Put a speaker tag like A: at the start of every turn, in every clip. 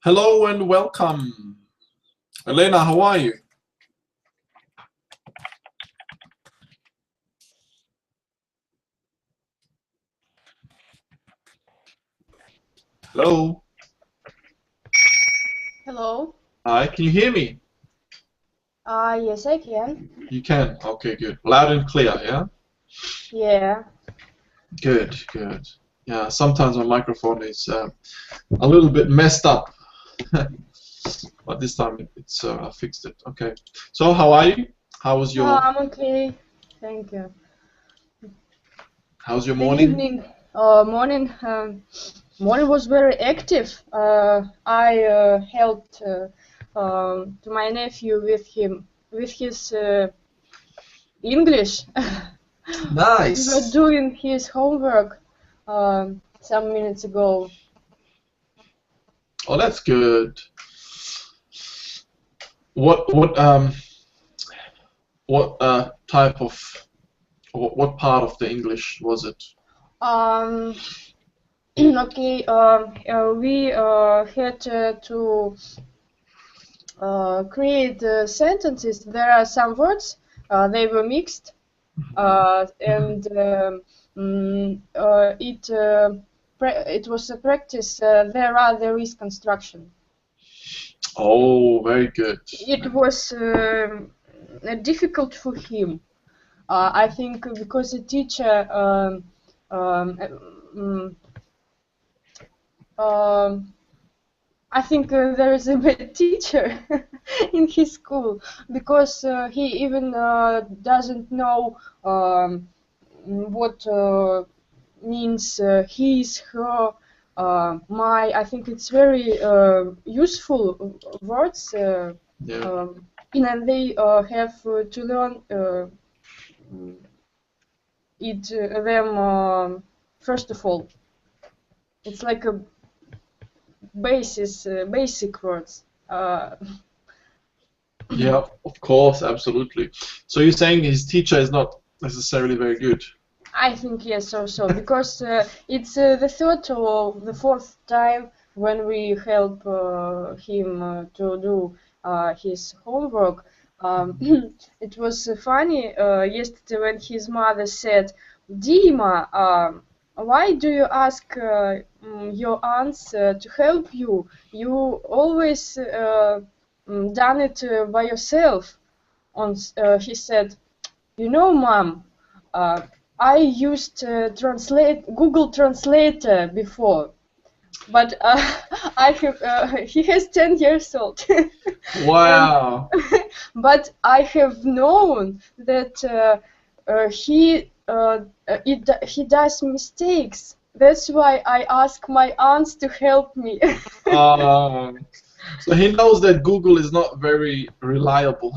A: Hello and welcome. Elena, how are you? Hello.
B: Hello.
A: Hi, can you hear me?
B: Yes, I can.
A: You can. Okay, good. Loud and clear, yeah?
B: Yeah.
A: Good, good. Yeah, sometimes my microphone is a little bit messed up, but this time it's I fixed it. Okay. So, how are you? How was your
B: I'm okay. Thank you.
A: How's your
B: The
A: morning?
B: evening, morning was very active. I helped to my nephew with his English. We were
A: Nice.
B: doing his homework some minutes ago.
A: Oh, that's good. What type of what part of the English was it?
B: Um, okay. We had to create sentences. There are some words, they were mixed, and it was a practice. There is construction.
A: Oh, very good.
B: It was difficult for him. I think because the teacher um, um, um, I think there is a bad teacher in his school because he even doesn't know what means his, her, my. I think it's very useful words,
A: Yeah.
B: and they have to learn them first of all. It's like a basic words.
A: Yeah, of course, absolutely. So you're saying his teacher is not necessarily very good?
B: I think yes, also because it's the third or the fourth time when we help him to do his homework. It was funny yesterday when his mother said, "Dima, why do you ask your aunts to help you? You always done it by yourself." He said, "You know, Mom, uh, I used Google Translator before, but I have he has 10 years old, and
A: Wow.
B: but I have known that he does mistakes. That's why I ask my aunts to help me."
A: So he knows that Google is not very reliable,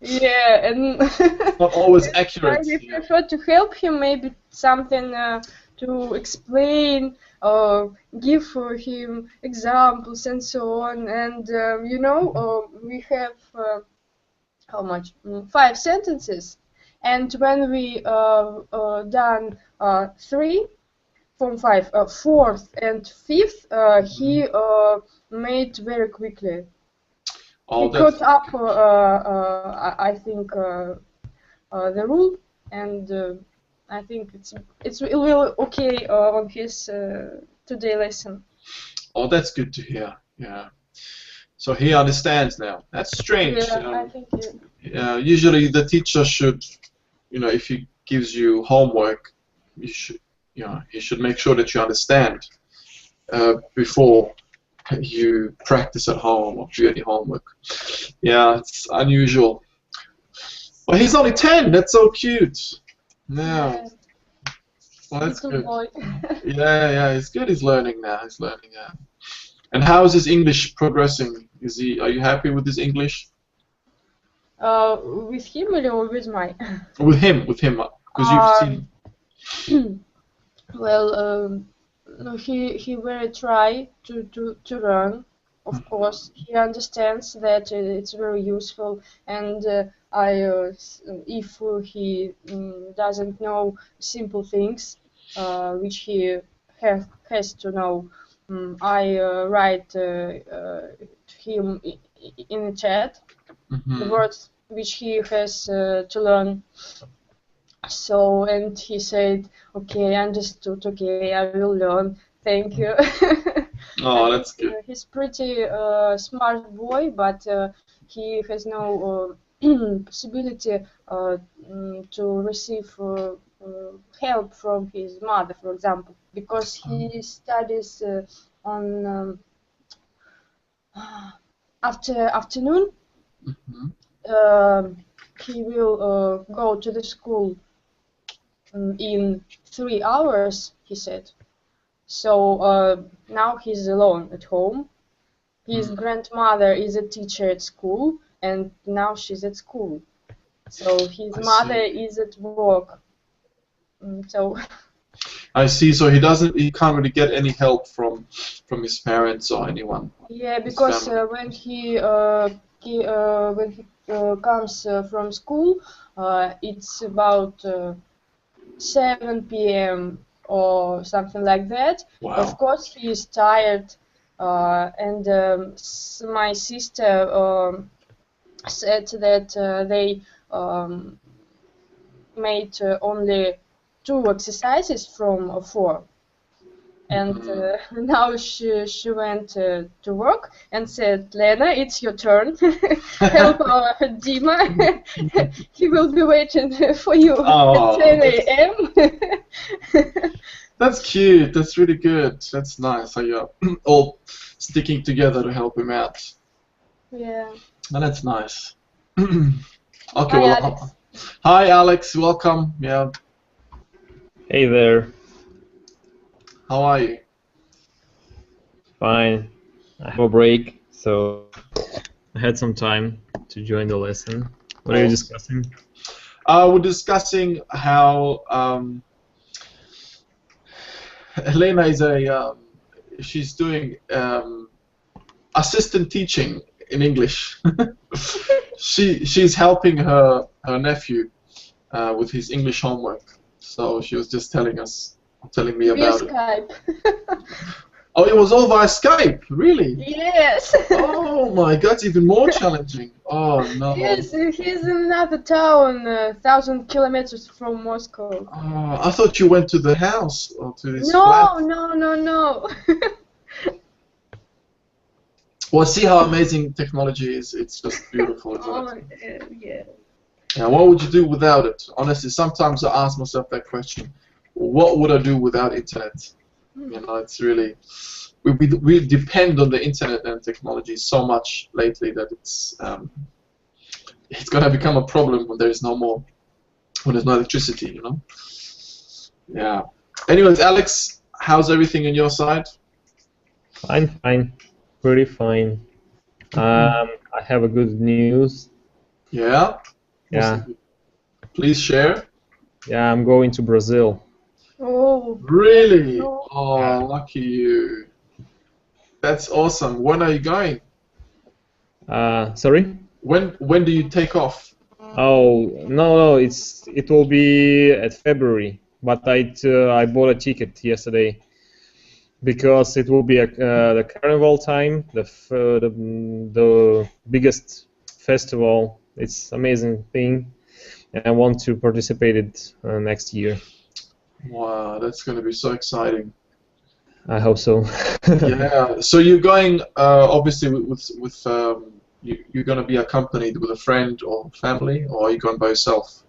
B: Yeah, and
A: not always
B: that's why
A: accurate.
B: we
A: Yeah.
B: prefer to help him, maybe something to explain or give for him examples and so on. And we have how much? 5 sentences. And when we done three from five, fourth and fifth, he made very quickly. He
A: Oh,
B: caught
A: that's
B: up, I think, the rule, and I think it's it will okay on his today lesson.
A: that's good to hear. Yeah. So he understands now. That's strange.
B: Yeah, I think you.
A: Usually the teacher should, if he gives you homework, you should, he should make sure that you understand before you practice at home or do any homework. Yeah, it's unusual. Well, he's only 10. That's so cute. Yeah.
B: Yeah,
A: Well, that's
B: little
A: good.
B: boy.
A: Yeah, yeah, he's good. He's learning now. He's learning. Yeah. And how is his English progressing? Are you happy with his English?
B: With him or with my?
A: With him, because you've
B: Um,
A: seen.
B: well, no, he will try to learn. Of course, he understands that it's very useful, and if he doesn't know simple things, which he has to know, I write to him in the chat the words which he has to learn. So, and he said, okay, understood, okay, I will learn, thank you.
A: Oh, that's good.
B: He's pretty smart boy, but he has no possibility to receive help from his mother, for example, because he studies on afternoon. He will go to the school in 3 hours, he said. So now he's alone at home. His grandmother is a teacher at school, and now she's at school. So his mother is at work. So
A: I see. So he can't really get any help from his parents or anyone.
B: yeah, because when he comes from school, it's about 7 p.m. or something like that.
A: Wow.
B: Of course, he is tired, and my sister said that they made only 2 exercises from 4. And now she went to work and said, Lena, it's your turn. Help Dima. He will be waiting for you at 10 a.m.
A: That's cute. That's really good. That's nice how you're all sticking together to help him out.
B: Yeah.
A: And that's nice.
B: Hi,
A: Okay, well,
B: Alex.
A: hi, Alex. Welcome. Yeah.
C: Hey there.
A: How are you?
C: Fine. I have a break, so I had some time to join the lesson. What are you discussing?
A: We're discussing how Helena is she's doing assistant teaching in English. She's helping her nephew with his English homework. So she was just telling me about it.
B: Skype.
A: Oh, it was all via Skype, really?
B: Yes.
A: Oh my God, it's even more challenging. Oh no.
B: Yes, he's in another town, 1,000 kilometers from Moscow.
A: Oh, I thought you went to the house or to his
B: No,
A: flat.
B: no.
A: Well, see how amazing technology is. It's just beautiful, isn't it?
B: Yeah.
A: Yeah, what would you do without it? Honestly, sometimes I ask myself that question. What would I do without internet? You know, it's really... We depend on the internet and technology so much lately that it's going to become a problem when there's no electricity, you know? Yeah. Anyways, Alex, how's everything on your side?
C: Fine. Pretty fine. I have a good news.
A: Yeah?
C: Yeah.
A: Please share.
C: Yeah, I'm going to Brazil.
B: Oh.
A: Really?
B: No.
A: Oh,
C: Yeah.
A: lucky you. That's awesome. When are you going?
C: Sorry?
A: When do you take off?
C: Oh, no, it will be at February, but I bought a ticket yesterday because it will be the carnival time, the biggest festival. It's amazing thing, and I want to participate it next year.
A: Wow, that's going to be so exciting.
C: I hope so.
A: Yeah. So you're going obviously with you're going to be accompanied with a friend or family, or are you going by yourself?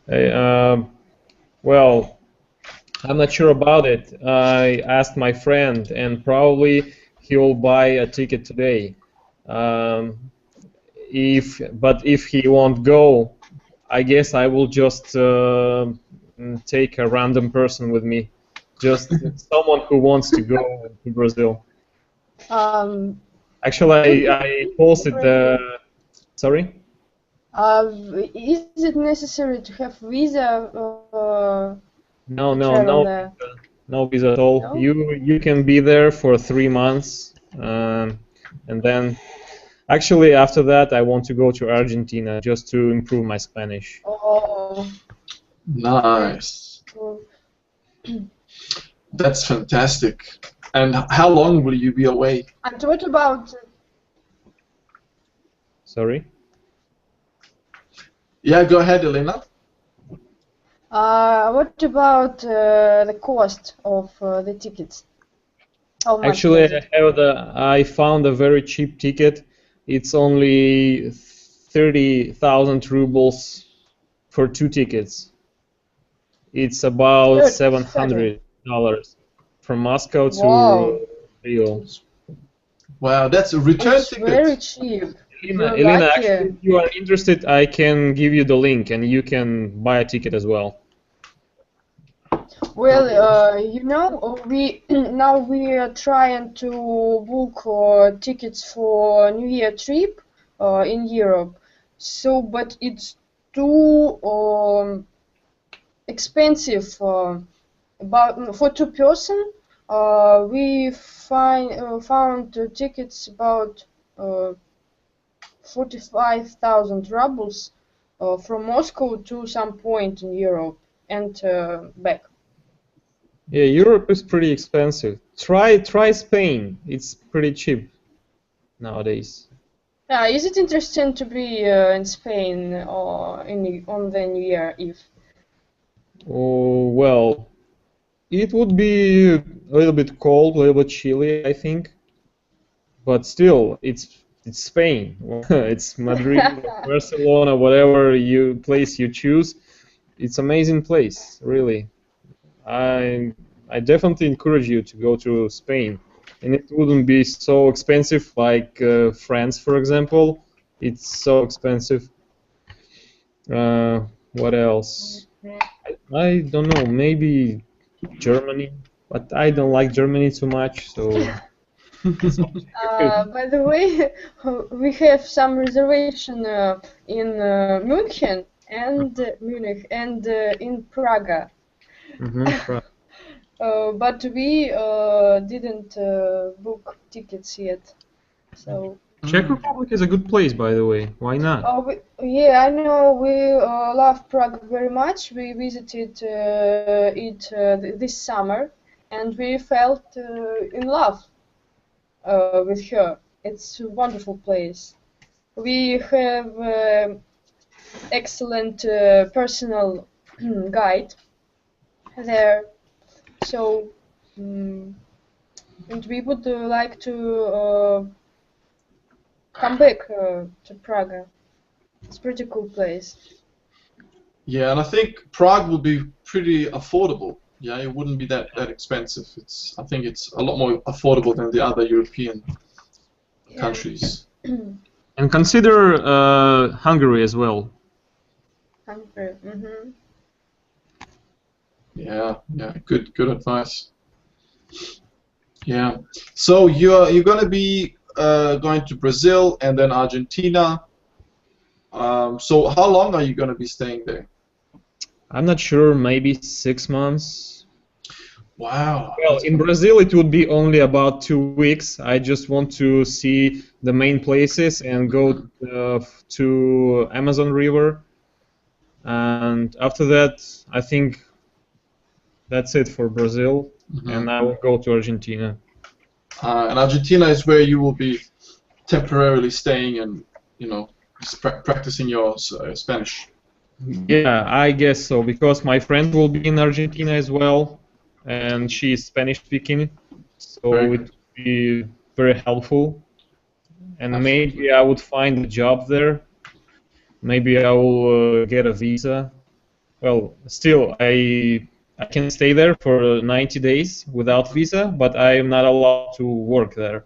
C: Well, I'm not sure about it. I asked my friend, and probably he will buy a ticket today. If he won't go, I guess I will just take a random person with me, just someone who wants to go to Brazil. Actually, I posted the. Sorry?
B: Is it necessary to have visa?
C: No visa at all.
B: No?
C: You can be there for 3 months, and then actually after that I want to go to Argentina just to improve my Spanish.
B: Oh.
A: Nice.
B: Cool.
A: That's fantastic. And how long will you be away?
B: And what about
C: Sorry?
A: Yeah, go ahead, Elena.
B: the cost of the tickets? How much
C: Actually,
B: was it?
C: I found a very cheap ticket. It's only 30,000 rubles for 2 tickets. It's about
B: 30.
C: $700 from Moscow to
B: Wow,
C: Rio.
A: Wow, that's a return
B: it's very
A: ticket.
B: cheap.
C: Elena,
B: You're lucky.
C: actually, if you are interested, I can give you the link and you can buy a ticket as well.
B: Well, now we are trying to book tickets for New Year trip in Europe. So, but it's too expensive. About for 2 person, we found tickets about 45,000 rubles from Moscow to some point in Europe and back.
C: Yeah, Europe is pretty expensive. Try Spain. It's pretty cheap nowadays.
B: Is it interesting to be in Spain or on the New Year Eve?
C: Oh, well, it would be a little bit cold, a little bit chilly, I think. But still, it's Spain. It's Madrid, Barcelona, whatever place you choose. It's amazing place, really. I definitely encourage you to go to Spain, and it wouldn't be so expensive like France, for example. It's so expensive. What else? I don't know. Maybe Germany, but I don't like Germany too much. So
B: By the way, we have some reservation in Munich and in Praga.
C: Mhm.
B: But we didn't book tickets yet. So.
C: Czech Republic is a good place, by the way. Why not?
B: Yeah, I know. We love Prague very much. We visited it this summer, and we felt in love with her. It's a wonderful place. We have excellent personal guide there. So, and we would like to come back to Prague. It's a pretty cool place.
A: Yeah, and I think Prague will be pretty affordable. Yeah, it wouldn't be that expensive. I think it's a lot more affordable than the other European countries.
C: And consider Hungary as well.
B: Hungary. Mm-hmm.
A: Yeah, good advice. Yeah, so you're gonna be going to Brazil and then Argentina. So how long are you gonna be staying there?
C: I'm not sure, maybe 6 months.
A: Wow.
C: Well, in Brazil it would be only about 2 weeks. I just want to see the main places and go to Amazon River. And after that, I think that's it for Brazil, and I will go to Argentina.
A: And Argentina is where you will be temporarily staying and, practicing your Spanish.
C: Yeah, I guess so, because my friend will be in Argentina as well, and she is Spanish speaking, so it would be very helpful. And maybe I would find a job there. Maybe I will get a visa. Well, still, I can stay there for 90 days without visa, but I am not allowed to work there.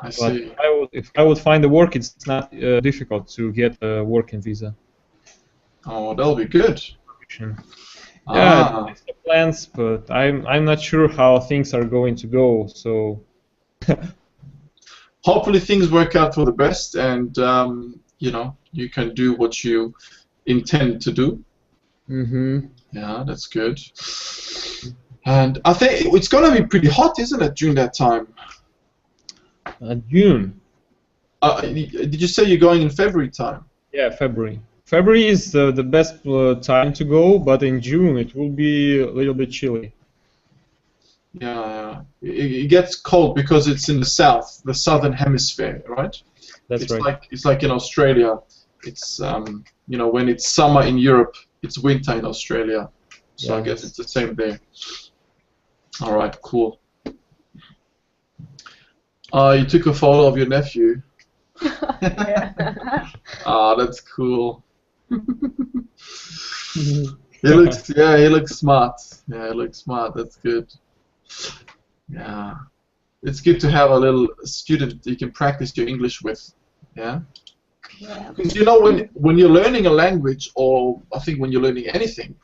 A: I see.
C: But if I would find a work, it's not difficult to get a working visa.
A: Oh, that'll be good.
C: Yeah, it's the plans, but I'm not sure how things are going to go. So
A: hopefully things work out for the best, and you can do what you intend to do. Yeah, that's good. And I think it's going to be pretty hot, isn't it, during that time?
C: June.
A: Did you say you're going in February time?
C: Yeah, February. February is the best time to go, but in June it will be a little bit chilly.
A: Yeah, it gets cold because it's in the south, the southern hemisphere, right?
C: That's
A: It's
C: right.
A: like in Australia. It's you know, when it's summer in Europe, it's winter in Australia. So I guess
C: Yes.
A: it's the same there. All right, cool. You took a photo of your nephew.
B: Yeah.
A: Ah, that's cool. He looks smart. Yeah, he looks smart. That's good. Yeah, it's good to have a little student you can practice your English with. Yeah,
B: Yeah.
A: because you know when you're learning a language, or I think when you're learning anything,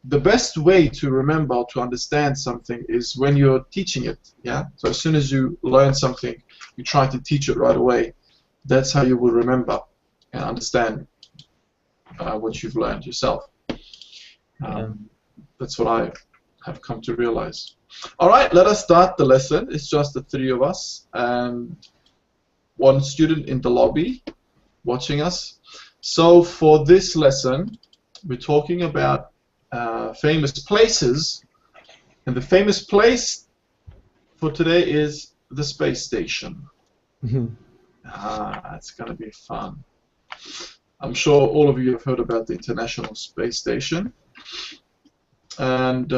A: the best way to remember to understand something is when you're teaching it. Yeah, so as soon as you learn something, you try to teach it right away. That's how you will remember and understand what you've learned yourself.
C: Yeah.
A: That's what I have come to realize. All right, let us start the lesson. It's just the three of us and one student in the lobby watching us. So for this lesson, we're talking about famous places, and the famous place for today is the space station. It's going to be fun. I'm sure all of you have heard about the International Space Station. And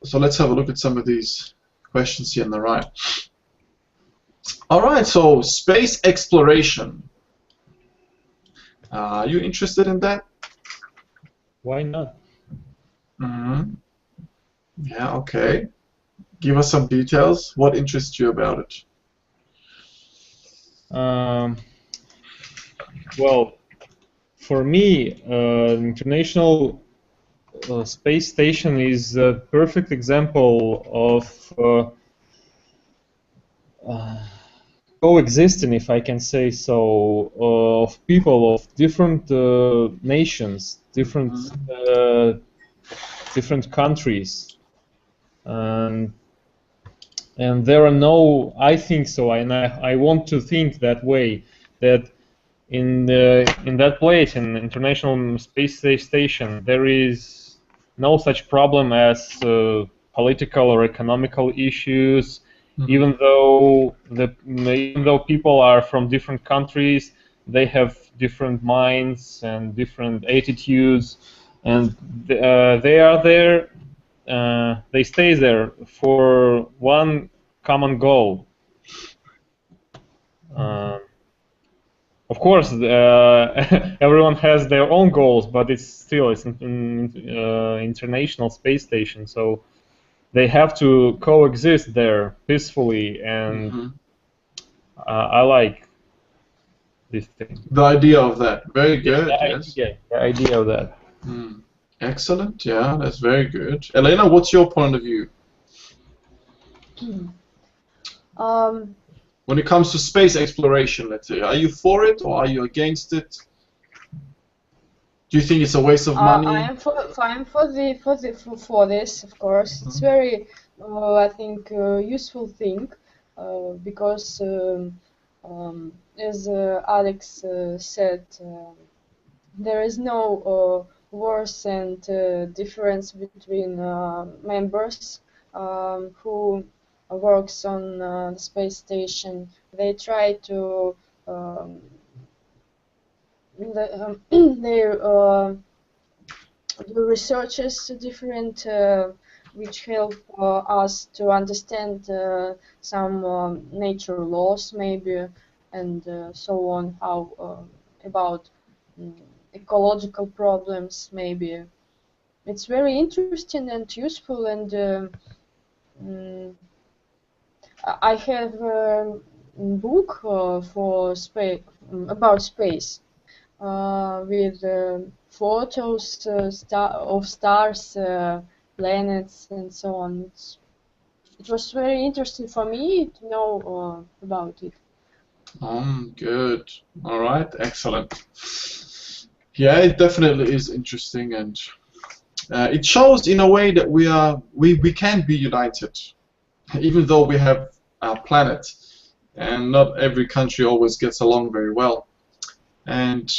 A: so let's have a look at some of these questions here on the right. All right, so space exploration. Are you interested in that?
C: Why not?
A: Mm-hmm. Yeah, okay. Give us some details. What interests you about it?
C: Well, for me, International Space Station is a perfect example of coexisting, if I can say so, of people of different nations, different different countries, and there are no. I think so, and I want to think that way, that in that place, in International Space Station, there is no such problem as political or economical issues. Even though people are from different countries, they have different minds and different attitudes, and they are there. They stay there for one common goal. Of course, everyone has their own goals, but it's an International Space Station, so they have to coexist there peacefully, and I like this thing.
A: The idea of that. Very good, yes.
C: The idea of that.
A: Excellent, yeah, that's very good. Elena, what's your point of view? When it comes to space exploration, let's say, are you for it or are you against it? Do you think it's a waste of money?
B: I am for this, of course. It's very, I think, useful thing because, as Alex said, there is no wars and difference between members who works on the space station. They try to do researches different which help us to understand some nature laws maybe and so on, how about ecological problems maybe. It's very interesting and useful, and I have a book for space about space with photos of stars, planets, and so on. It was very interesting for me to know about it.
A: Good. All right, excellent. Yeah, it definitely is interesting, and it shows in a way that we can be united, even though we have our planet, and not every country always gets along very well, and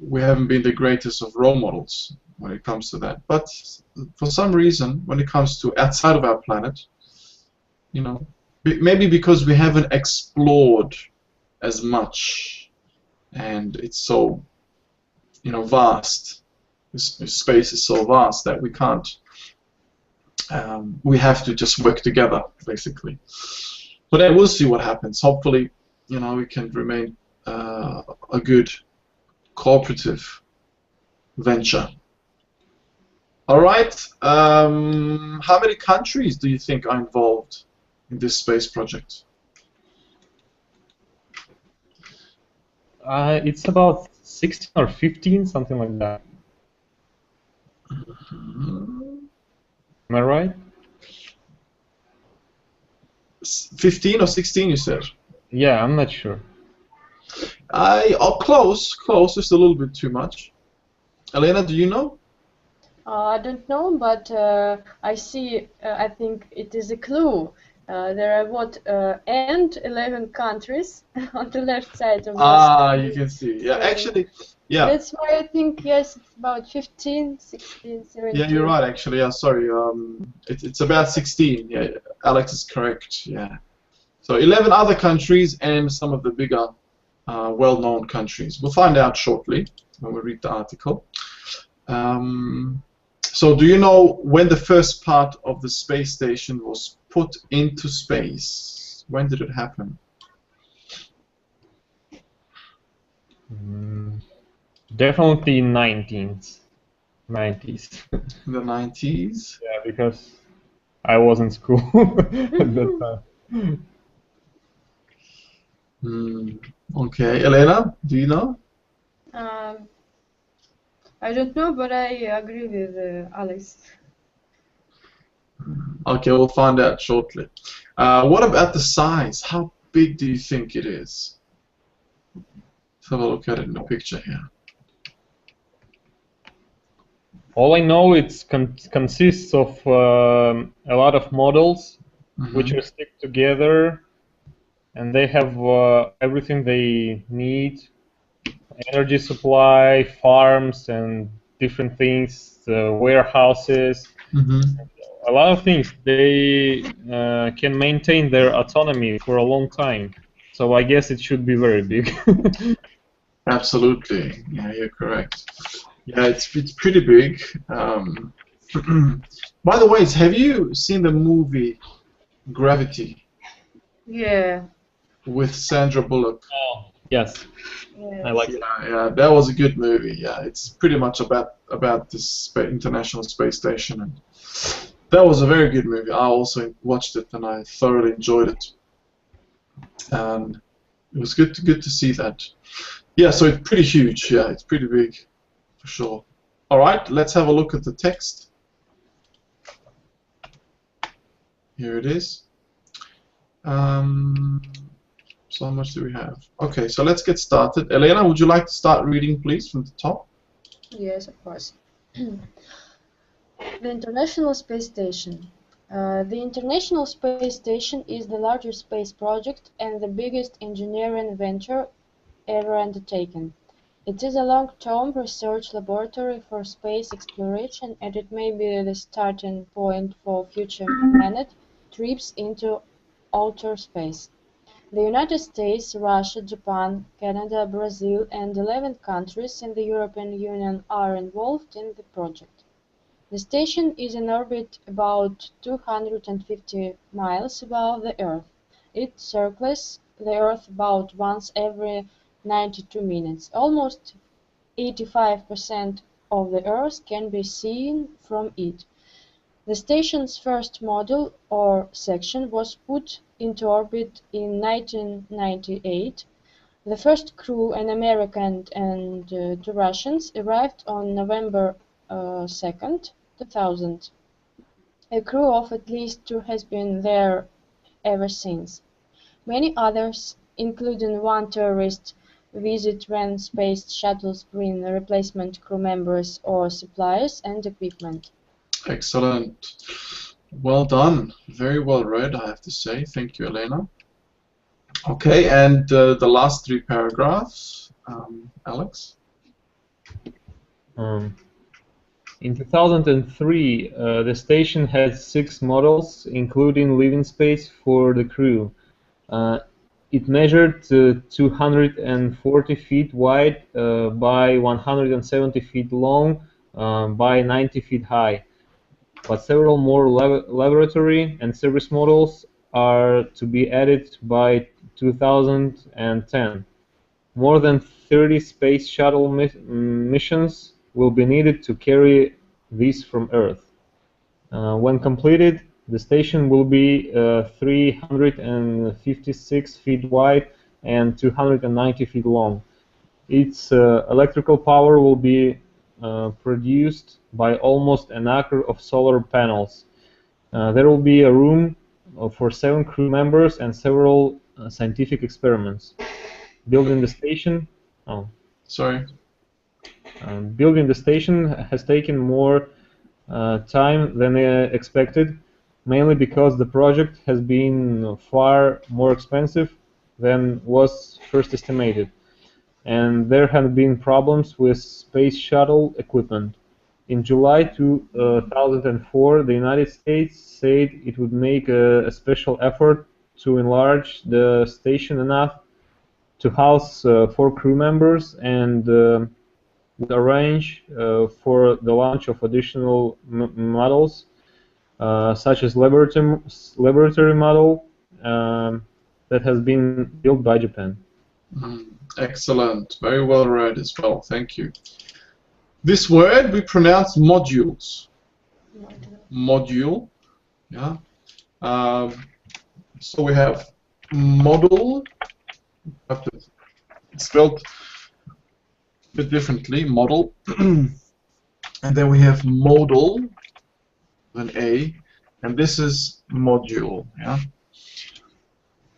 A: we haven't been the greatest of role models. when it comes to that. But for some reason, when it comes to outside of our planet, you know, maybe because we haven't explored as much, and it's so, you know, vast. Space is so vast that we can't. We have to just work together, basically. But then we'll see what happens. Hopefully, you know, we can remain a good cooperative venture. All right. How many countries do you think are involved in this space project?
C: It's about 16 or 15, something like that. Am I right?
A: 15 or 16, you said?
C: Yeah, I'm not sure.
A: Close, just a little bit too much. Elena, do you know?
B: I don't know, but I see. I think it is a clue. There are and 11 countries on the left side of the
A: You can see. Yeah, actually, yeah.
B: That's why I think, yes, it's about 15, 16, 17.
A: Yeah, you're right, actually. Yeah, sorry. It's about 16. Yeah, Alex is correct. Yeah. So 11 other countries and some of the bigger, well-known countries. We'll find out shortly when we read the article. So do you know when the first part of the space station was put into space? When did it happen?
C: Definitely 90s.
A: In the 90s?
C: Yeah, because I was in school at that time.
A: Okay, Elena, do you know?
B: I don't know, but I agree with Alex.
A: Okay, we'll find out shortly. What about the size? How big do you think it is? Let's have a look at it in the picture here.
C: All I know, it consists of a lot of models which are stick together, and they have everything they need: energy supply, farms, and different things, warehouses. A lot of things. They can maintain their autonomy for a long time. So I guess it should be very big.
A: Absolutely. Yeah, you're correct. Yeah, it's pretty big. By the way, have you seen the movie Gravity?
B: Yeah.
A: With Sandra Bullock.
C: Oh, yes. I like it.
A: Yeah, that was a good movie. Yeah, it's pretty much about this International Space Station, and that was a very good movie. I also watched it and I thoroughly enjoyed it. And it was good to see that. Yeah, so it's pretty huge. Yeah, it's pretty big, for sure. All right, let's have a look at the text. Here it is. So how much do we have? Okay, so let's get started. Elena, would you like to start reading, please, from the top?
B: Yes, of course. The International Space Station. The International Space Station is the largest space project and the biggest engineering venture ever undertaken. It is a long-term research laboratory for space exploration, and it may be the starting point for future manned trips into outer space. The United States, Russia, Japan, Canada, Brazil, and 11 countries in the European Union are involved in the project. The station is in orbit about 250 miles above the Earth. It circles the Earth about once every 92 minutes. Almost 85% of the Earth can be seen from it. The station's first module, or section, was put into orbit in 1998. The first crew, an American and 2 Russians, arrived on November 2nd, 2000. A crew of at least 2 has been there ever since. Many others, including 1 tourist visit when space shuttles bring replacement crew members or supplies and equipment.
A: Excellent. Well done. Very well read, I have to say. Thank you, Elena. Okay, and the last 3 paragraphs, Alex?
C: In 2003, the station had 6 models, including living space for the crew. It measured 240 feet wide by 170 feet long by 90 feet high. But several more laboratory and service models are to be added by 2010. More than 30 space shuttle missions will be needed to carry these from Earth. When completed, the station will be 356 feet wide and 290 feet long. Its electrical power will be produced by almost an acre of solar panels. There will be a room for 7 crew members and several scientific experiments. Building the station,
A: Sorry.
C: Building the station has taken more time than expected, mainly because the project has been far more expensive than was first estimated, and there have been problems with space shuttle equipment. In July 2004, the United States said it would make a special effort to enlarge the station enough to house 4 crew members and would arrange for the launch of additional models, such as laboratory model that has been built by Japan.
A: Excellent. Very well read as well. Thank you. This word we pronounce modules. Module. Yeah. So we have model. It's spelled a bit differently. Model. And then we have modal, an A, and this is module. Yeah.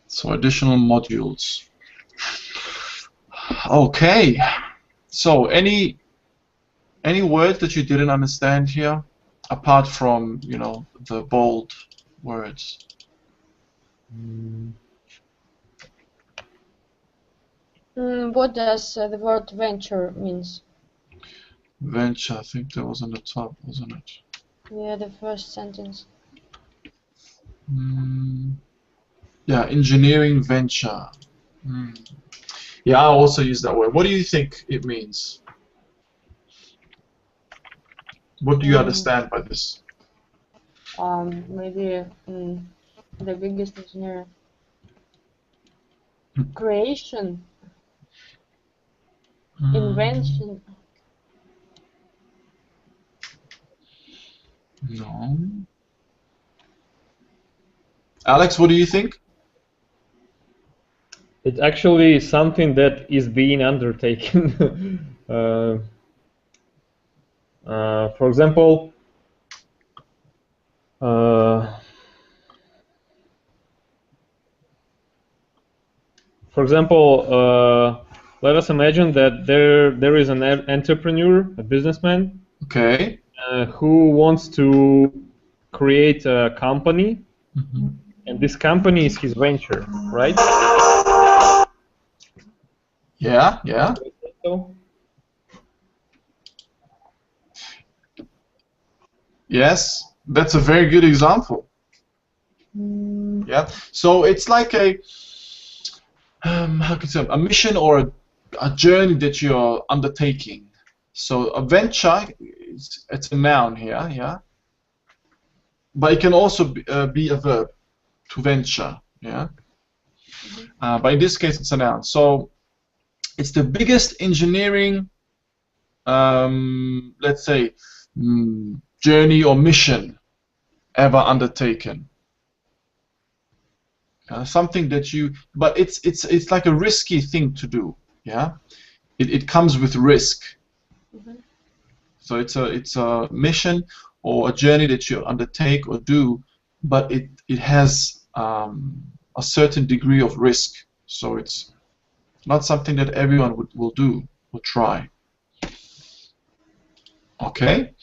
A: So additional modules. Okay. So any words that you didn't understand here, apart from the bold words?
B: What does the word venture means?
A: Venture, I think that was on the top, wasn't it?
B: Yeah, the first sentence.
A: Yeah, engineering venture. Yeah, I also use that word. What do you think it means? What do you understand by this?
B: Maybe the biggest engineer. Creation. Invention.
A: No. Alex, what do you think?
C: It's actually something that is being undertaken. For example, let us imagine that there is an entrepreneur, a businessman,
A: Okay.
C: Who wants to create a company, and this company is his venture, right?
A: Yeah, yeah. Yes, that's a very good example. Yeah. So it's like how can I say, a mission or a journey that you're undertaking. So a venture, it's a noun here, yeah. But it can also be a verb, to venture, yeah. But in this case, it's a noun. So it's the biggest engineering, let's say, journey or mission ever undertaken. Something that but it's like a risky thing to do, yeah. It comes with risk. So it's a mission or a journey that you undertake or do, but it has a certain degree of risk. So it's not something that everyone will do or try. Okay.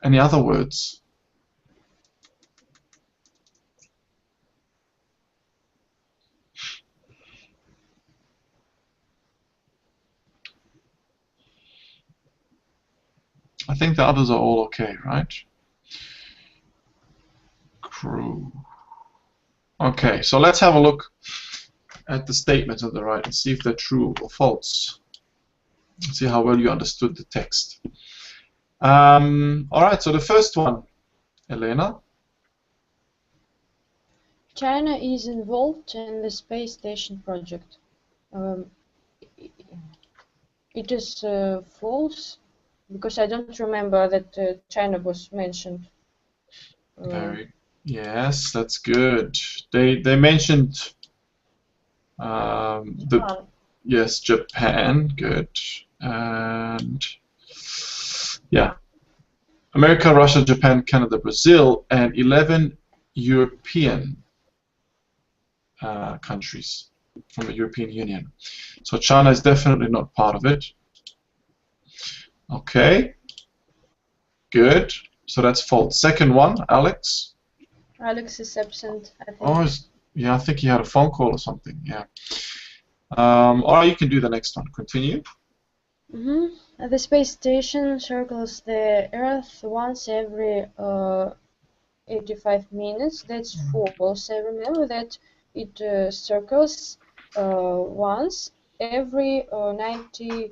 A: Any other words? I think the others are all okay, right? Crew. Okay, so let's have a look at the statements on the right and see if they're true or false. See how well you understood the text. All right, so the first one, Elena.
B: China is involved in the space station project. It is false because I don't remember that China was mentioned.
A: Yes, that's good. They mentioned
B: Japan.
A: yes, Japan, good, and yeah, America, Russia, Japan, Canada, Brazil, and 11 European countries from the European Union. So China is definitely not part of it. Okay, good. So that's false. Second one, Alex.
B: Alex is absent, I think.
A: Oh, yeah, I think he had a phone call or something. Yeah. Or you can do the next one. Continue.
B: The space station circles the Earth once every 85 minutes. That's false. I remember that it circles once every 92.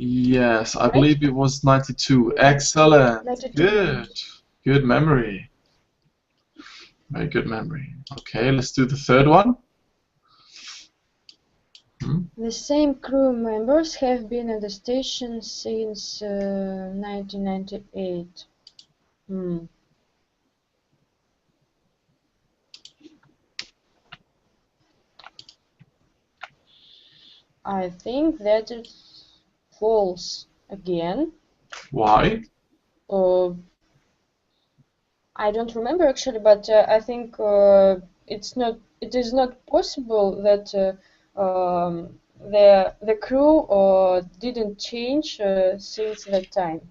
A: Yes, I
B: Right?
A: believe it was 92. Excellent.
B: 92
A: Good.
B: minutes.
A: Good memory. Very good memory. Okay, let's do the third one.
B: The same crew members have been at the station since 1998. I think that is false again.
A: Why?
B: I don't remember actually, but I think it is not possible that the crew didn't change since that time.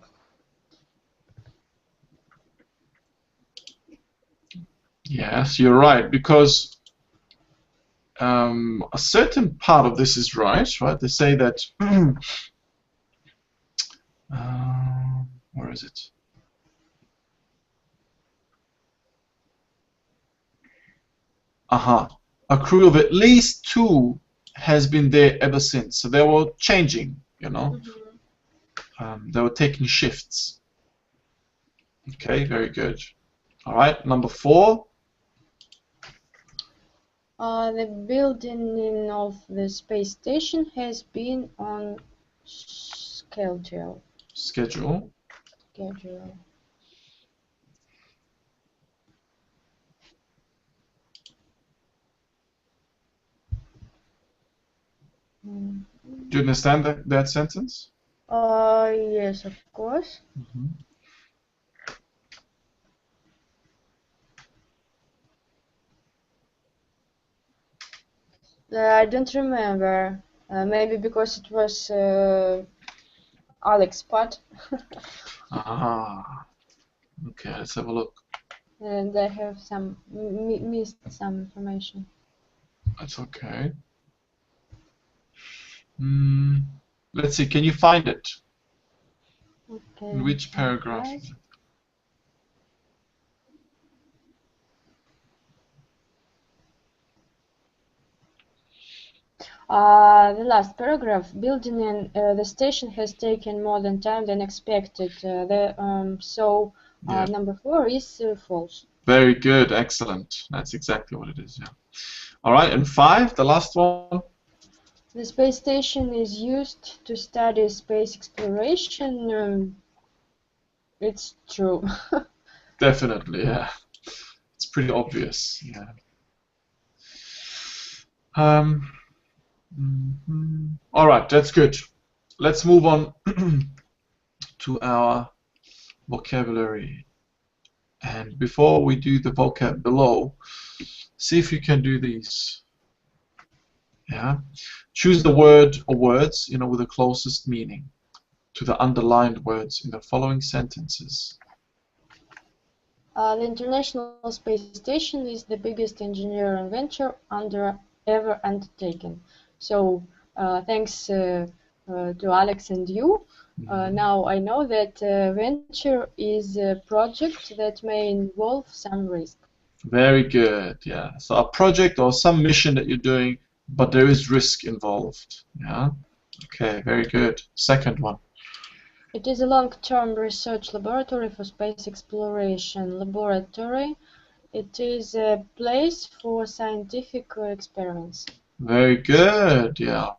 A: Yes, you're right, because a certain part of this is right? They say that. Where is it? A crew of at least 2 has been there ever since. So they were changing, you know. They were taking shifts. Okay, very good. All right, number 4.
B: The building of the space station has been on schedule.
A: Schedule. Do you understand that sentence?
B: Yes, of course. I don't remember. Maybe because it was Alex's part.
A: Okay, let's have a look.
B: And I have missed some information.
A: That's okay. Let's see, can you find it?
B: Okay.
A: In which paragraph?
B: Right. The last paragraph, building in the station has taken more time than expected. Number 4 is false.
A: Very good, excellent. That's exactly what it is, yeah. All right, and 5, the last one.
B: The space station is used to study space exploration. It's true.
A: Definitely, yeah. It's pretty obvious, yeah. All right, that's good. Let's move on to our vocabulary. And before we do the vocab below, see if you can do these. Yeah. Choose the word or words, with the closest meaning to the underlined words in the following sentences.
B: The International Space Station is the biggest engineering venture under ever undertaken. So thanks to Alex and you, now I know that venture is a project that may involve some risk.
A: Very good. Yeah. So a project or some mission that you're doing, but there is risk involved. Yeah. Okay. Very good. Second one.
B: It is a long-term research laboratory for space exploration. Laboratory. It is a place for scientific experiments.
A: Very good. Yeah.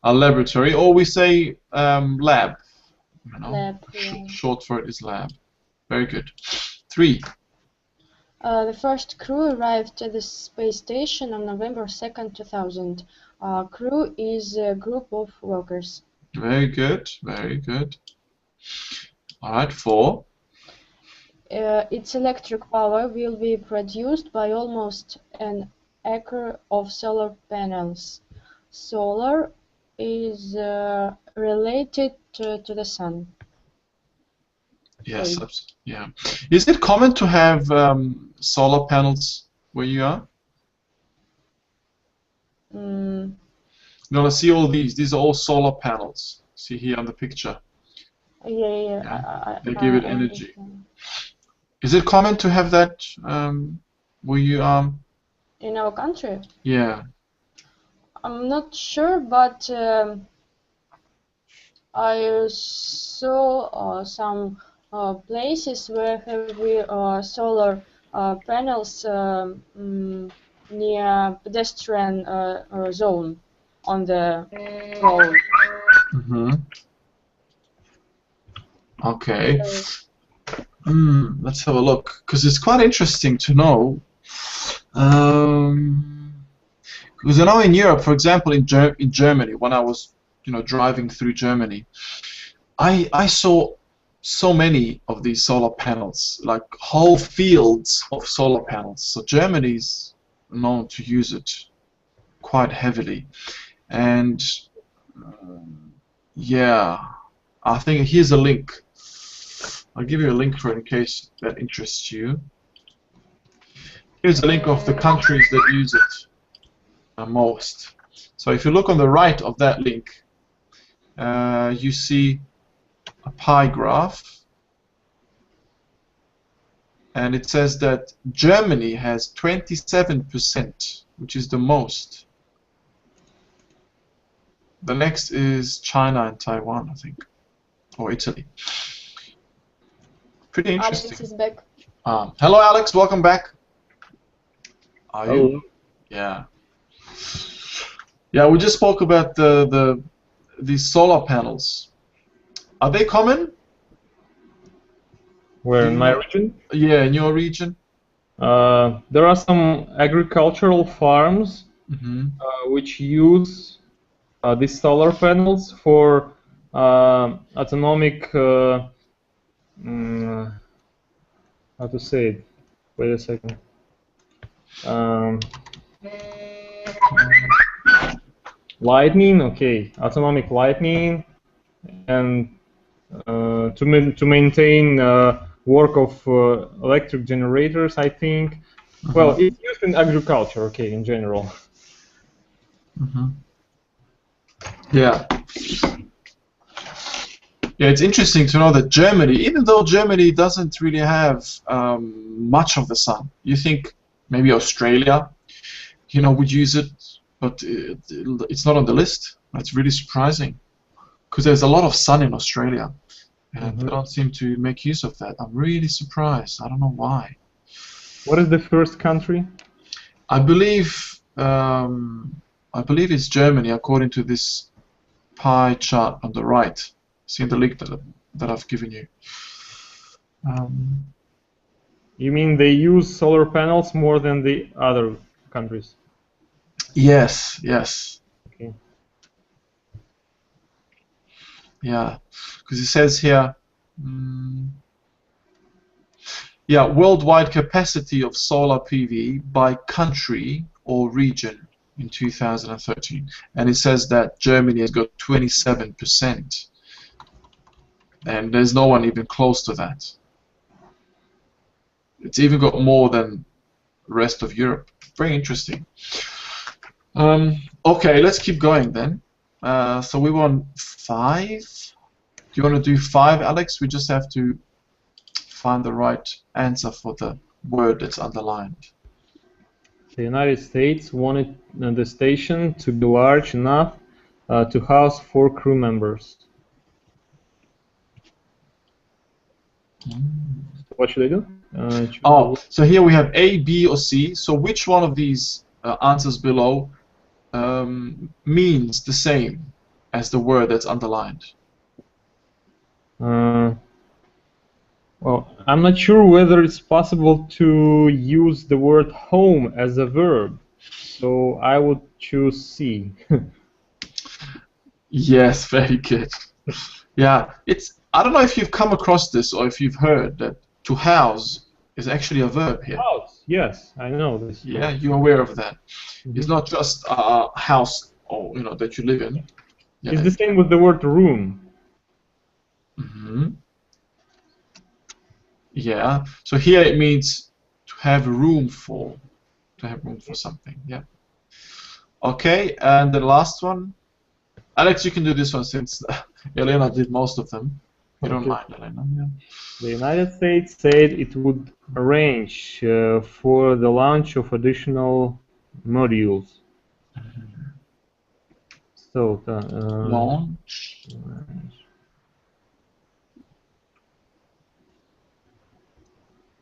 A: A laboratory, or we say lab. You know,
B: Lab. Yeah.
A: short for it is lab. Very good. 3.
B: The first crew arrived at the space station on November 2nd, 2000. Crew is a group of workers.
A: Very good. Very good. All right. 4.
B: Its electric power will be produced by almost an acre of solar panels. Solar is related to the sun.
A: Yes. Yeah. Is it common to have solar panels where you are?
B: Mm,
A: No, let's see all these. These are all solar panels. See here on the picture.
B: yeah.
A: They give it energy.
B: Understand.
A: Is it common to have that where you are?
B: In our country?
A: Yeah.
B: I'm not sure, but I saw some places where have solar panels near pedestrian zone on the road.
A: Mm-hmm. Okay. Let's have a look, because it's quite interesting to know. Because I know in Europe, for example, in Germany, when I was, driving through Germany, I saw so many of these solar panels, like whole fields of solar panels. So Germany's known to use it quite heavily, and yeah, I think here's a link. I'll give you a link for it in case that interests you. Here's a link of the countries that use it most. So if you look on the right of that link, you see a pie graph, and it says that Germany has 27%, which is the most. The next is China and Taiwan, I think, or Italy. Pretty interesting.
B: Alex is back.
A: Hello, Alex. Welcome back. Are
C: Hello.
A: you? Yeah. Yeah, we just spoke about these solar panels. Are they common?
C: Where in my region?
A: Yeah, in your region.
C: There are some agricultural farms which use these solar panels for autonomic. How to say it? Wait a second. Lightning, okay, autonomic lightning, and to maintain work of electric generators, I think. Well, it's used in agriculture, okay, in general.
A: Yeah. Yeah, it's interesting to know that Germany, even though Germany doesn't really have much of the sun, you think maybe Australia, would use it, but it's not on the list. That's really surprising, because there's a lot of sun in Australia, and they don't seem to make use of that. I'm really surprised. I don't know why.
C: What is the first country?
A: I believe it's Germany, according to this pie chart on the right. See the link that I've given you.
C: You mean they use solar panels more than the other countries?
A: Yes, yes.
C: Okay.
A: Yeah, because it says here, yeah, worldwide capacity of solar PV by country or region in 2013, and it says that Germany has got 27%, and there's no one even close to that. It's even got more than the rest of Europe. Very interesting. Okay, let's keep going then. So we want 5. Do you want to do 5, Alex? We just have to find the right answer for the word that's underlined.
C: The United States wanted the station to be large enough to house 4 crew members. What should I do?
A: So here we have A, B, or C. So which one of these answers below means the same as the word that's underlined?
C: Well, I'm not sure whether it's possible to use the word home as a verb, so I would choose C.
A: Yes, very good. Yeah, I don't know if you've come across this or if you've heard that to house is actually a verb here.
C: House, yes, I know this.
A: Yeah, you're aware of that. It's not just a house or that you live in. Yeah.
C: It's the same with the word room.
A: Yeah. So here it means to have room for something. Yeah. Okay, and the last one. Alex, you can do this one since Elena did most of them. You don't mind, Elena. Yeah.
C: The United States said it would arrange for the launch of additional modules. So,
A: launch.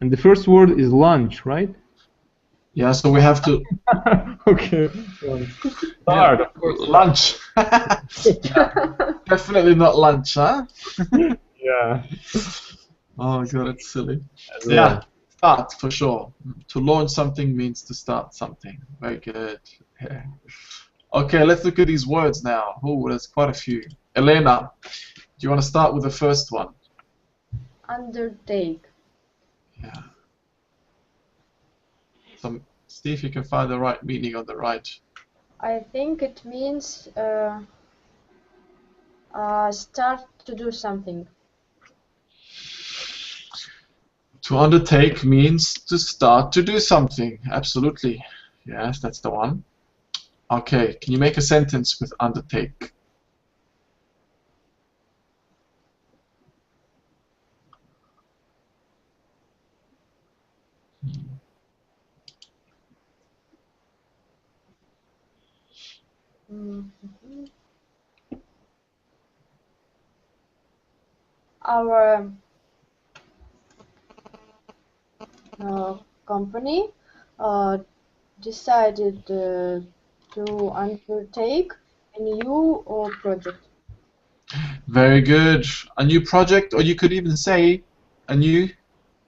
C: And the first word is lunch, right?
A: Yeah, so we have to.
C: Okay. Start, of course.
A: Lunch. Yeah. Definitely not lunch, huh?
C: Yeah.
A: Oh my god, it's silly.
C: Well.
A: Yeah, start for sure. To launch something means to start something. Very good. Yeah. Okay, let's look at these words now. Oh, there's quite a few. Elena, do you want to start with the first one?
B: Undertake.
A: Yeah. So, see if you can find the right meaning on the right.
B: I think it means start to do something.
A: To undertake means to start to do something. Absolutely. Yes, that's the one. Okay, can you make a sentence with undertake?
B: Our company decided to undertake a new project.
A: Very good. A new project, or you could even say a new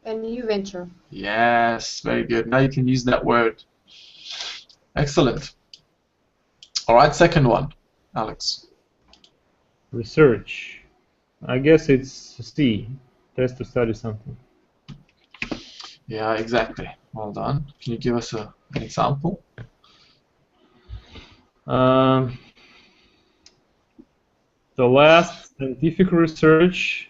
B: venture.
A: Yes, very good. Now you can use that word. Excellent. All right, second one, Alex.
C: Research. I guess it's C. Test to study something.
A: Yeah, exactly. Well done. Can you give us an example?
C: The last scientific research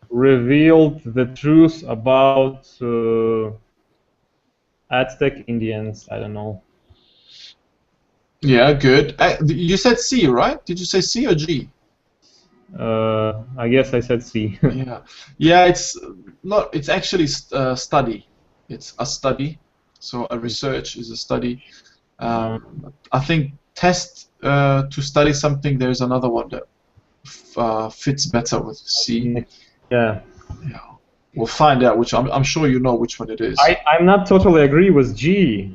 C: revealed the truth about Aztec Indians. I don't know.
A: Yeah, good. You said C, right? Did you say C or G?
C: I guess I said C.
A: Yeah. It's not. It's actually study. It's a study. So a research is a study. I think test to study something. There's another one that fits better with C.
C: Yeah.
A: Yeah. We'll find out which. I'm sure you know which one it is.
C: I'm not totally agree with G,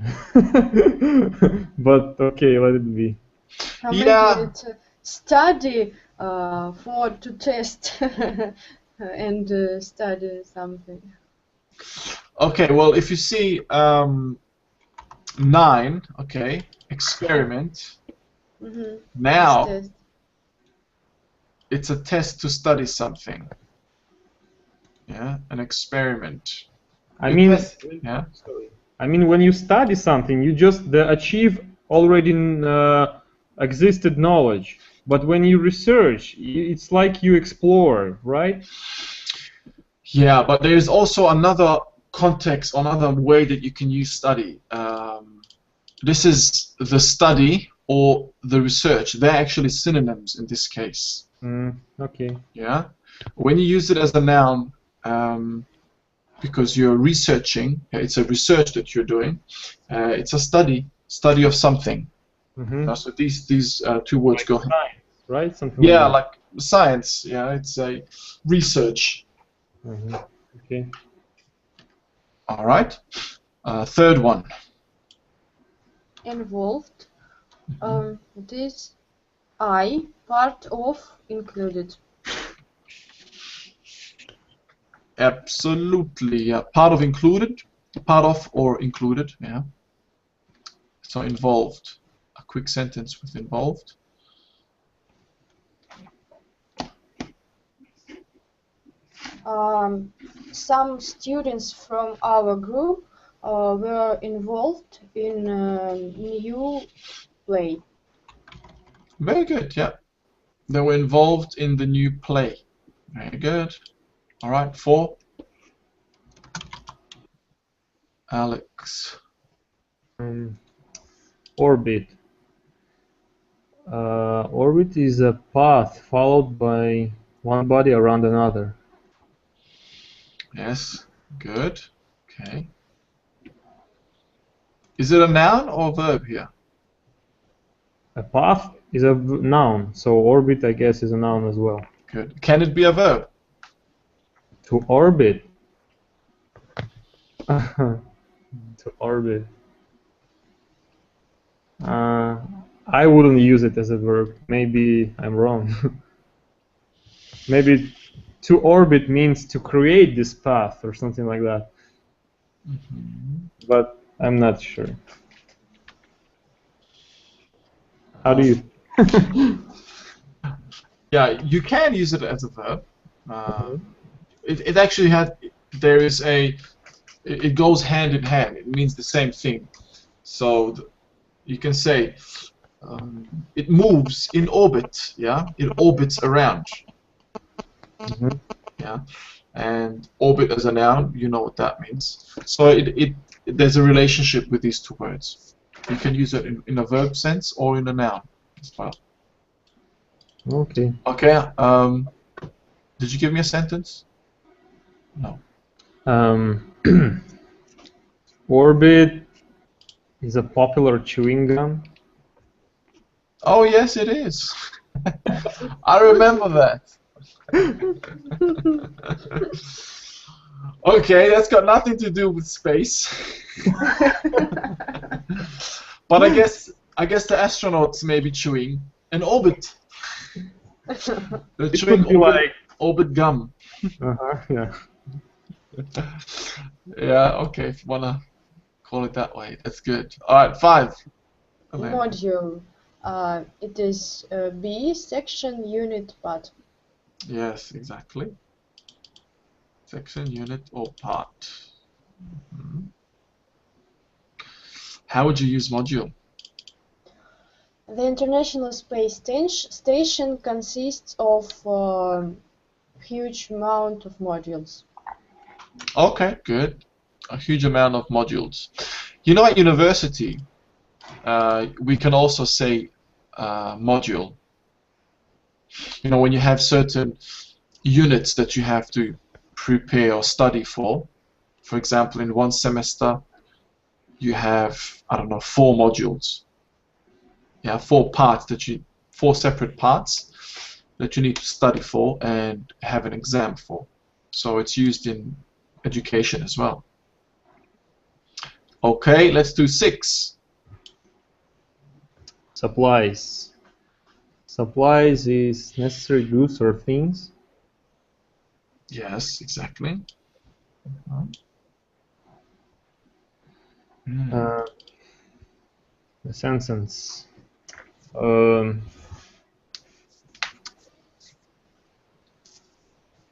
C: but okay, let it be.
B: Maybe it's a study to test and study something.
A: Okay, well, if you see 9, okay, experiment. Now it's a test to study something. Yeah, an experiment.
C: I mean,
A: yeah.
C: I mean, when you study something, you just achieve already existed knowledge. But when you research, it's like you explore, right?
A: Yeah, but there is also another context, another way that you can use study. This is the study or the research. They're actually synonyms in this case.
C: Okay.
A: Yeah. When you use it as a noun, because you're researching, it's a research that you're doing. It's a study of something. So these two words
C: Like
A: go.
C: science, right? Something
A: Yeah,
C: like
A: like science. Yeah, it's a research.
C: that. Okay.
A: All right. Third one.
B: Involved. It is I, part of, included.
A: Absolutely. Yeah. Part of included. Part of or included. Yeah. So involved. A quick sentence with involved.
B: Some students from our group were involved in a new play.
A: Very good. Yeah. They were involved in the new play. Very good. All right. 4. Alex.
C: Orbit. Orbit is a path followed by one body around another.
A: Yes. Good. Okay. Is it a noun or a verb here?
C: A path is a noun, so orbit, I guess, is a noun as well.
A: Good. Can it be a verb?
C: To orbit. To orbit. I wouldn't use it as a verb. Maybe I'm wrong. Maybe to orbit means to create this path or something like that. But I'm not sure. How do you?
A: Yeah, you can use it as a verb. It actually there is it goes hand in hand. It means the same thing. So you can say it moves in orbit. Yeah, it orbits around. Yeah, and orbit as a noun, you know what that means. So there's a relationship with these two words. You can use it in a verb sense or in a noun as well.
C: Okay.
A: Okay. Did you give me a sentence? No.
C: Orbit is a popular chewing gum.
A: Oh yes, it is. I remember that. Okay, that's got nothing to do with space. But I guess the astronauts may be chewing an orbit. They're chewing orbit gum.
C: Yeah.
A: Yeah. Okay. If you wanna call it that way, that's good. All right. 5.
B: Module. It is B, section, unit, part.
A: Yes, exactly. Section, unit, or part. How would you use module?
B: The International Space Station consists of a huge amount of modules.
A: Okay, good. A huge amount of modules. You know, at university, we can also say module. You know, when you have certain units that you have to prepare or study for example, in one semester, you have, I don't know, 4 modules. Yeah, 4 separate parts that you need to study for and have an exam for. So it's used in education as well. Okay, let's do 6.
C: Supplies. Supplies is necessary goods or things.
A: Yes, exactly.
C: The sentence.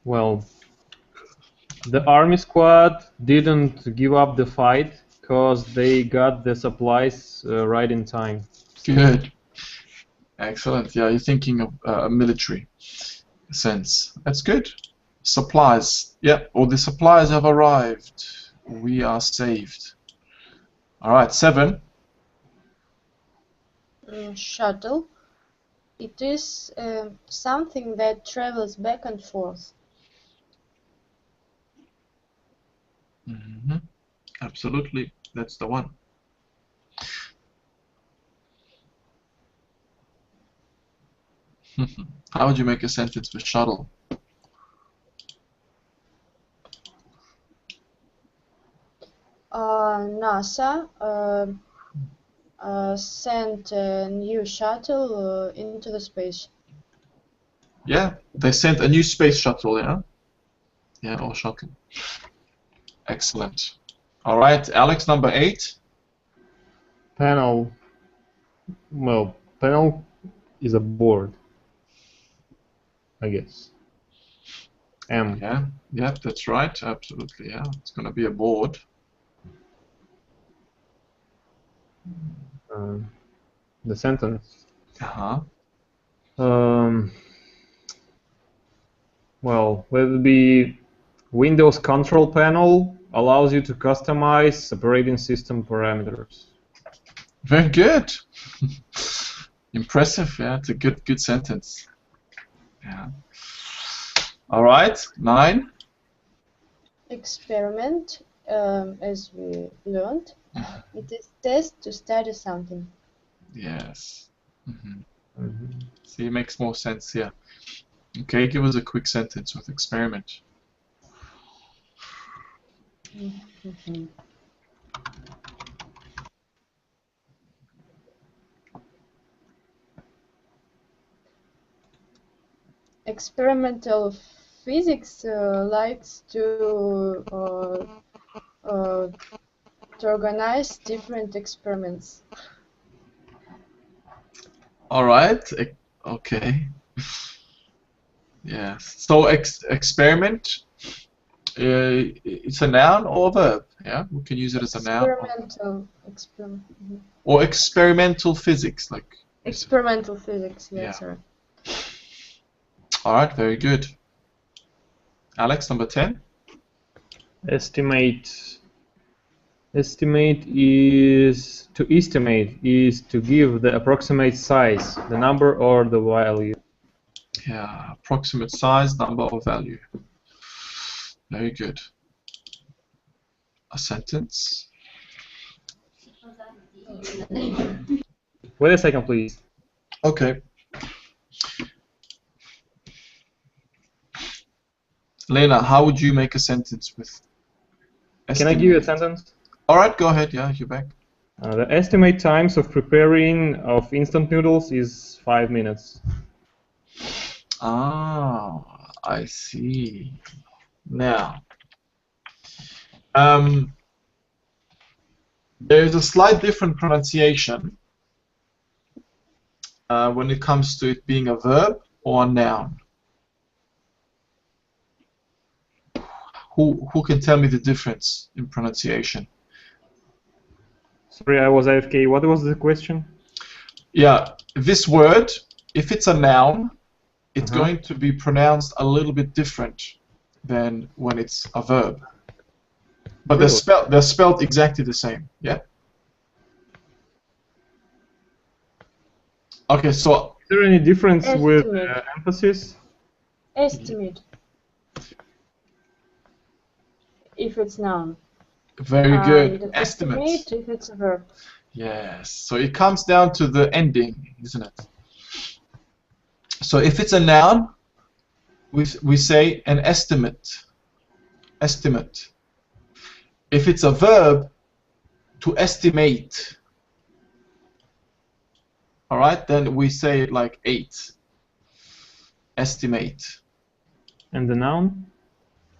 C: Well, the army squad didn't give up the fight because they got the supplies right in time.
A: Good. Excellent. Yeah, you're thinking of a military sense. That's good. Supplies. Yeah, or the supplies have arrived. We are saved. All right, 7.
B: shuttle. It is something that travels back and forth.
A: Mm-hmm. Absolutely, that's the one. How would you make a sentence with shuttle?
B: NASA sent a new shuttle into the space.
A: Yeah, they sent a new space shuttle, yeah? Yeah, or shuttle. Excellent. All right, Alex, number 8.
C: Panel. Well, panel is a board, I guess. M.
A: Yeah, yeah, that's right. Absolutely, yeah. It's going to be a board.
C: The sentence.
A: Uh-huh.
C: Well, let it be Windows control panel allows you to customize operating system parameters.
A: Very good. Impressive, yeah. It's a good sentence. Yeah. All right, 9.
B: Experiment, as we learned, it is test to study something.
A: Yes. See, it makes more sense here. Okay, give us a quick sentence with experiment.
B: Experimental physics likes to organize different experiments.
A: All right. Okay. Yes. So experiment. It's a noun or a verb. Yeah, we can use it as a noun. Or experimental physics, like.
B: Experimental physics.
A: Yeah.
B: Sorry.
A: All right. Very good. Alex, number 10.
C: Estimate. Estimate is to give the approximate size, the number or the value.
A: Yeah, approximate size, number or value. Very good. A sentence.
C: Wait a second, please.
A: Okay. Lena, how would you make a sentence with estimate?
C: Can I give you a sentence?
A: All right, go ahead. Yeah, you're back.
C: The estimate times of preparing of instant noodles is 5 minutes.
A: Ah, I see. Now, there's a slight different pronunciation when it comes to it being a verb or a noun. Who can tell me the difference in pronunciation?
C: Sorry, I was AFK. What was the question?
A: Yeah, this word, if it's a noun, it's going to be pronounced a little bit different than when it's a verb. But
C: Really?
A: they're spelled exactly the same. Yeah. Okay, so
C: Is there any difference with
B: Estimate.
C: emphasis?
B: Estimate. If it's noun.
A: very good.
B: And
A: Estimate.
B: if it's a verb.
A: Yes. So it comes down to the ending, isn't it? So if it's a noun, we say an estimate. Estimate. If it's a verb, to estimate. All right, then we say it like 8. Estimate.
C: And the noun?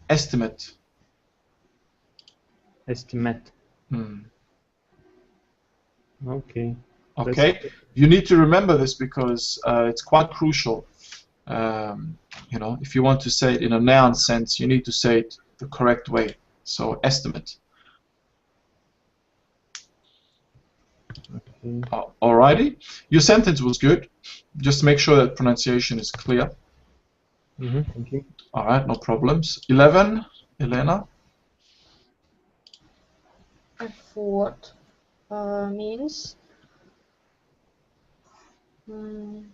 A: Estimate.
C: Estimate. Okay.
A: Okay. You need to remember this because it's quite crucial. You know, if you want to say it in a noun sense, you need to say it the correct way. So estimate.
C: Okay.
A: Alrighty. Your sentence was good. Just make sure that pronunciation is clear.
C: Thank you.
A: All right, no problems. 11, Elena.
B: Effort means Mm.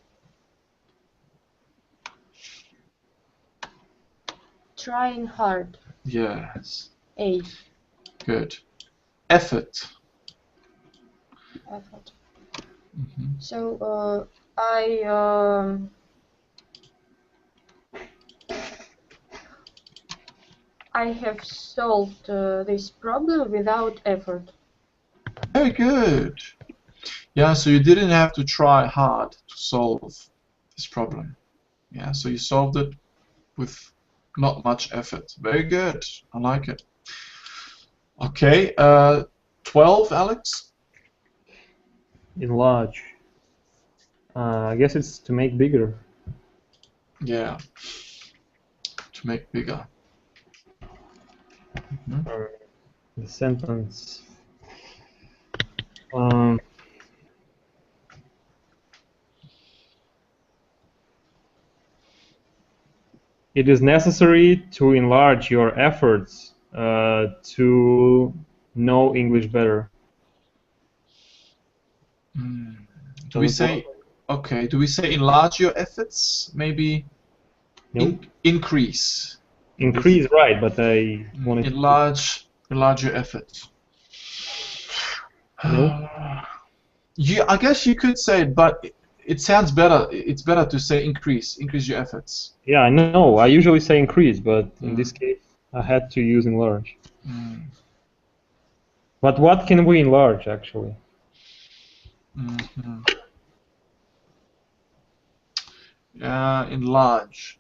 B: Trying hard.
A: Yes.
B: A.
A: Good. Effort.
B: Effort.
A: Mhm.
B: So I have solved this problem without effort.
A: Very good. Yeah, so you didn't have to try hard to solve this problem. Yeah, so you solved it with not much effort. Very good. I like it. Okay, 12, Alex?
C: Enlarge. I guess it's to make bigger.
A: Yeah. To make bigger. Mhm.
C: Or the sentence. It is necessary to enlarge your efforts to know English better.
A: Do we
C: Does it work?
A: say, okay, do we say enlarge your efforts? Maybe
C: Nope.
A: increase.
C: Increase, right, but I wanted to...
A: Enlarge your efforts.
C: Nope.
A: I guess you could say it, but it sounds better. It's better to say increase your efforts.
C: Yeah, I know. I usually say increase, but in this case, I had to use enlarge. But what can we enlarge, actually?
A: Enlarge.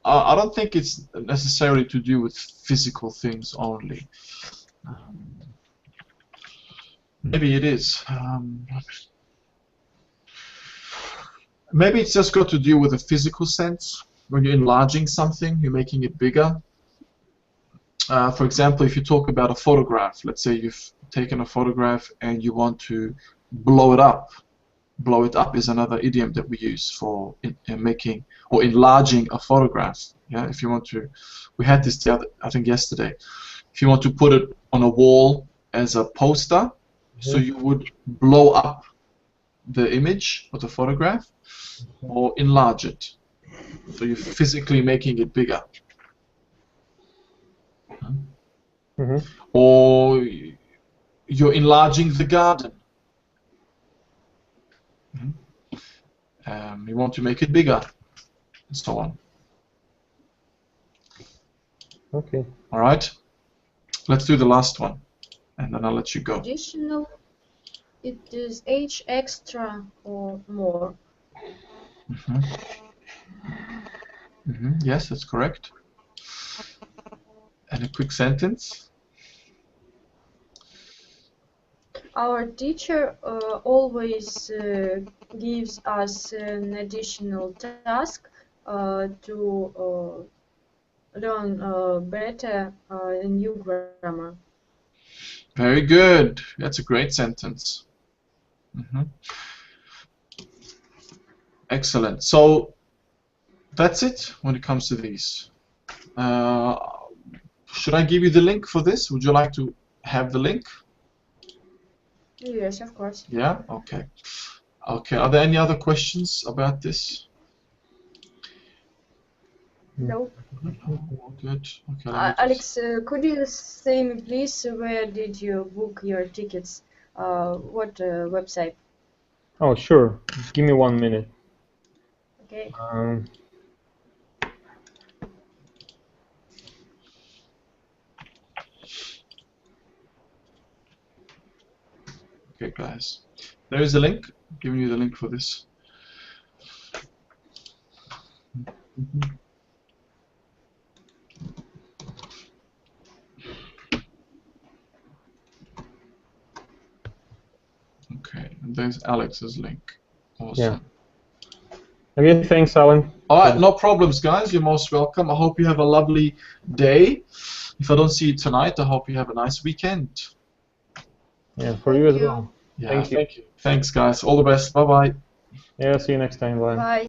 A: I don't think it's necessarily to do with physical things only. Maybe it is. Maybe it's just got to do with a physical sense. When you're enlarging something, you're making it bigger. For example, if you talk about a photograph, let's say you've taken a photograph and you want to blow it up. Blow it up is another idiom that we use for making or enlarging a photograph. Yeah, if you want to, we had this I think yesterday. If you want to put it on a wall as a poster, so you would blow up the image or the photograph, or enlarge it. So you're physically making it bigger. Or you're enlarging the garden. You want to make it bigger, and so on.
C: Okay.
A: All right. Let's do the last one, and then I'll let you go.
B: Additional. It is H extra or more.
A: Yes, that's correct. And a quick sentence.
B: Our teacher always gives us an additional task to learn better new grammar.
A: Very good. That's a great sentence. Excellent. So that's it when it comes to these. Should I give you the link for this? Would you like to have the link?
B: Yes, of course.
A: Yeah? Okay. Okay. Are there any other questions about this?
B: Nope.
A: Good. Okay.
B: Alex, could you say me please where did you book your tickets? What website?
C: Oh, sure. Just give me 1 minute.
B: Okay.
A: Okay, guys. There is a link. I'm giving you the link for this. Okay, and there's Alex's link. Awesome.
C: Yeah. Okay, thanks, Alan.
A: Alright, no problems, guys. You're most welcome. I hope you have a lovely day. If I don't see you tonight, I hope you have a nice weekend.
C: Yeah, for you as well.
A: Yeah,
C: Thank you.
A: Thanks, guys. All the best. Bye-bye.
C: Yeah, see you next time. Bye.
B: Bye.